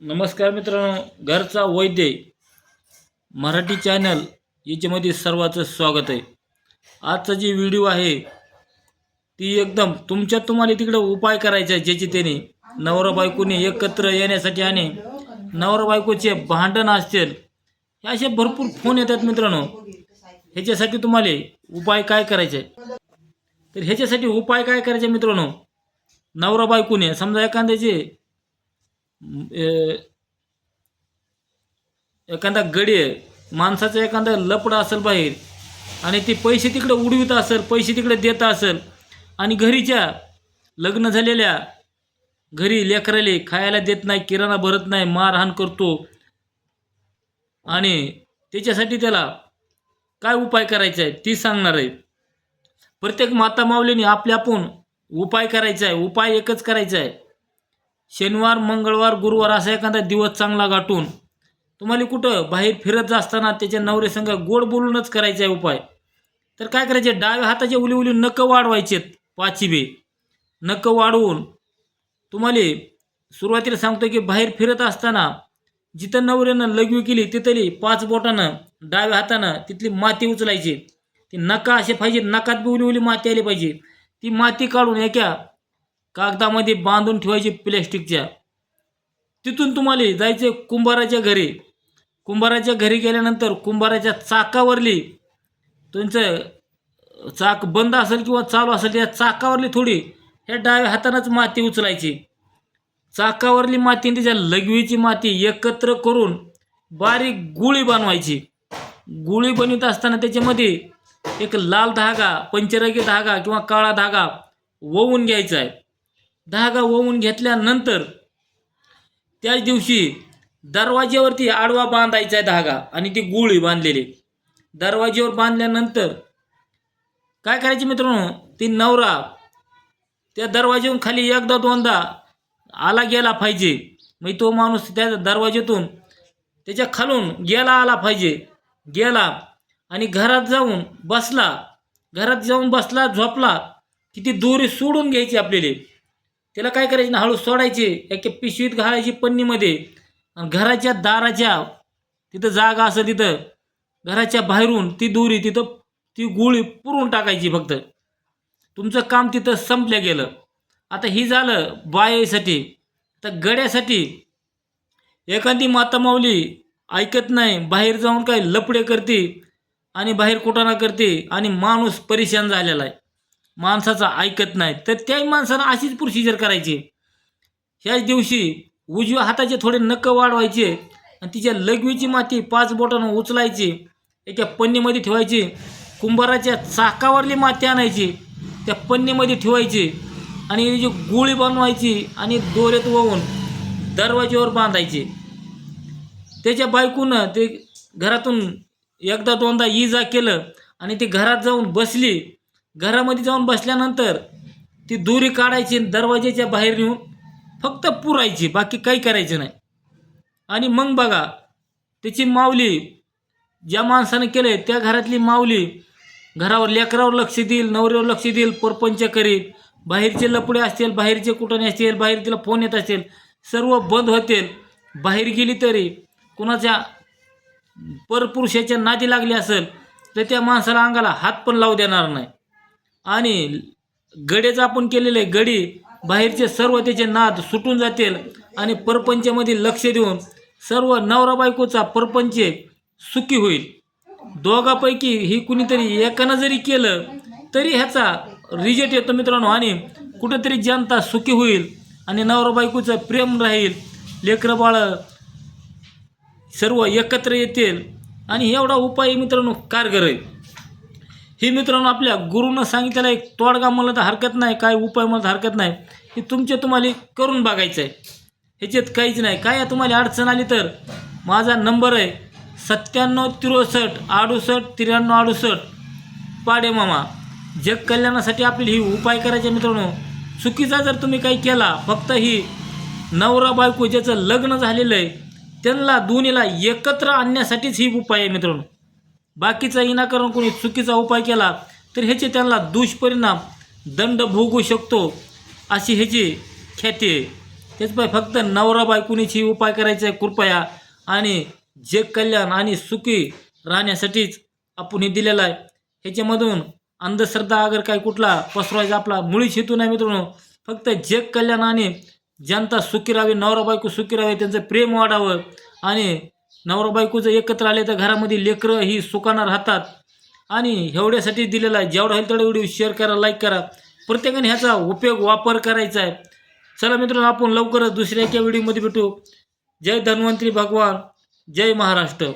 नमस्कार मित्रांनो, घरचा वैद्य मराठी चॅनल याच्यामध्ये सर्वांचं स्वागत आहे. आजचा जी व्हिडिओ आहे ती एकदम तुम्हाला तिकडे उपाय करायचा आहे, ज्याची त्याने नवरा बायकोने एकत्र येण्यासाठी आणि नवरा बायकोचे भांडण असतील हे असे भरपूर फोन येतात मित्रांनो. ह्याच्यासाठी तुम्हाला उपाय काय करायचे तर ह्याच्यासाठी उपाय काय करायचे मित्रांनो, नवरा बायकोने समजा एखाद्याचे एखादा गडी आहे, माणसाचा एखादा लपडा असेल बाहेर आणि ते पैसे तिकडे उडवित असेल, पैसे तिकडे देत असेल आणि घरीच्या लग्न झालेल्या घरी लेकराले खायला देत नाही, किराणा भरत नाही, मारहाण करतो आणि त्याच्यासाठी त्याला काय उपाय करायचा आहे ती सांगणार आहे. प्रत्येक माता माऊलीने आपण उपाय करायचा आहे. उपाय एकच करायचा आहे, शनिवार मंगळवार गुरुवार असा एखादा दिवस चांगला गाठून तुम्हाला कुठं बाहेर फिरत असताना त्याच्या नवऱ्यासंग गोड बोलूनच करायचा आहे उपाय. तर काय करायचे, डाव्या हाताचे उली उली नखं वाढवायचेत, पाचीबे नखं वाढवून तुम्हाला सुरुवातीला सांगतो की बाहेर फिरत असताना जिथं नवऱ्यानं लघवी केली तिथली 5 बोटानं डाव्या हातानं तिथली माती उचलायची. ती नका असे पाहिजे, नकात बी उली उली माती आली पाहिजे. ती माती काढून एका कागदामध्ये बांधून ठेवायची प्लॅस्टिकच्या. तिथून तुम्हाला जायचे कुंभाराच्या घरी. कुंभाराच्या घरी गेल्यानंतर कुंभाराच्या चाकावरली, तुमचं चाक बंद असेल किंवा चालू असेल त्या चाकावरली थोडी ह्या डाव्या हातानंच माती उचलायची. चाकावरली माती आणि त्याच्या लघवीची माती एकत्र करून बारीक गुळी बनवायची. गुळी बनवत असताना त्याच्यामध्ये एक लाल धागा, पंचरंगी धागा किंवा काळा धागा ववून घ्यायचा आहे. धागा ववून घेतल्यानंतर त्याच दिवशी दरवाज्यावरती आडवा बांधायचा आहे धागा आणि ती गुळी बांधलेली. दरवाज्यावर बांधल्यानंतर काय करायचे मित्रांनो, ती नवरा त्या दरवाज्यावरून खाली एकदा दोनदा आला गेला पाहिजे. मग तो माणूस त्या दरवाज्यातून त्याच्या खालून गेला आला पाहिजे. गेला आणि घरात जाऊन बसला झोपला की ती दोरी सोडून घ्यायची आपल्याला. त्याला काय करायचं ना, हळू सोडायचे, एका पिशवीत घालायची पन्नीमध्ये आणि घराच्या दाराच्या तिथं जागा असं तिथं घराच्या बाहेरून ती दोरी तिथं ती गोळी पुरून टाकायची. फक्त तुमचं काम तिथं संपलं गेलं. आता ही झालं बायासाठी. तर गड्यासाठी एखादी माता माऊली ऐकत नाही, बाहेर जाऊन काय लपडे करते आणि बाहेर कुटाणा करते आणि माणूस परेशान झालेला आहे, माणसाचा ऐकत नाही. तर त्याही माणसानं अशीच प्रोसिजर करायची. ह्याच दिवशी उजव्या हाताचे थोडे नखं वाढवायचे आणि तिच्या लघवीची माती 5 बोटानं उचलायची, एका पन्नीमध्ये ठेवायची. कुंभाराच्या चाकावरली माती आणायची, त्या पन्नीमध्ये ठेवायची आणि जी गोळी बनवायची आणि दोऱ्यात वळून दरवाज्यावर बांधायची. त्याच्या बायकोनं ते घरातून एकदा दोनदा ये केलं आणि ती घरात जाऊन बसली. घरामध्ये जाऊन बसल्यानंतर ती दोरी काढायची, दरवाज्याच्या बाहेर नेऊन फक्त पुरायची, बाकी काही करायचं नाही. आणि मग बघा, त्याची माऊली ज्या माणसानं केलंय त्या घरातली माऊली घरावर लेकरावर लक्ष देईल, नवऱ्यावर लक्ष देईल, परपंच करील. बाहेरचे लपडे असतील, बाहेरचे कुठे असतील, बाहेर तिला फोन येत असतील, सर्व बंद होतील. बाहेर गेली तरी कुणाच्या परपुरुषाच्या नादी लागली असेल तर त्या माणसाला अंगाला हात पण लावू देणार नाही. आणि गडेचं आपण केलेले गडी बाहेरचे सर्व त्याचे नाद सुटून जातील आणि परपंचामध्ये लक्ष देऊन सर्व नवरा बायकोचा परपंच सुखी होईल. दोघापैकी ही कुणीतरी एकानं जरी केलं तरी ह्याचा रिजल्ट येतो मित्रांनो. आणि कुठेतरी जनता सुखी होईल आणि नवरा बायकोचं प्रेम राहील, लेकरं बाळं सर्व एकत्र येतील. आणि एवढा उपाय मित्रांनो कारगर आहे. हे मित्रांनो आपल्या गुरुनं सांगितलेला एक तोडगा मला तर हरकत नाही, काय उपाय मला हरकत नाही. हे तुम्हाला करून बघायचं आहे, ह्याच्यात काहीच नाही. काय तुम्हाला अडचण आली तर माझा नंबर आहे 9763 68 93 68. पाडे मामा. जग कल्याणासाठी आपली ही उपाय करायचे मित्रांनो. चुकीचा जर तुम्ही काही केला, फक्त ही नवरा बायको ज्याचं लग्न झालेलं आहे त्यांना दोन्हीला एकत्र आणण्यासाठीच ही उपाय आहे मित्रांनो. बाकीचा विनाकारण कोणी चुकीचा उपाय केला तर ह्याचे त्यांना दुष्परिणाम, दंड भोगू शकतो अशी ह्याची ख्याती आहे. तेच पाय फक्त नवरा बायकोनीची उपाय करायचा आहे कृपया, आणि जग कल्याण आणि सुखी राहण्यासाठीच आपण हे दिलेलं आहे. ह्याच्यामधून अंधश्रद्धा अगर काही कुठला पसरवायचा आपला मुळीच हेतू नाही मित्रांनो. फक्त जग कल्याण आणि जनता सुखी राहावी, नवरा बायको सुखी राहावे, त्यांचं प्रेम वाढावं, आणि नवरा बायको जर एकत्र आले तर घरामध्ये लेकरं ही सुखानं राहतात. आणि एवढ्यासाठी दिलेला आहे. जेवढा होईल तेवढा व्हिडिओ शेअर करा, लाईक करा. प्रत्येकाने ह्याचा वापर करायचा आहे. चला मित्रांनो, आपण लवकरच दुसऱ्या एका व्हिडिओमध्ये भेटू. जय धन्वंतरी भगवान, जय महाराष्ट्र.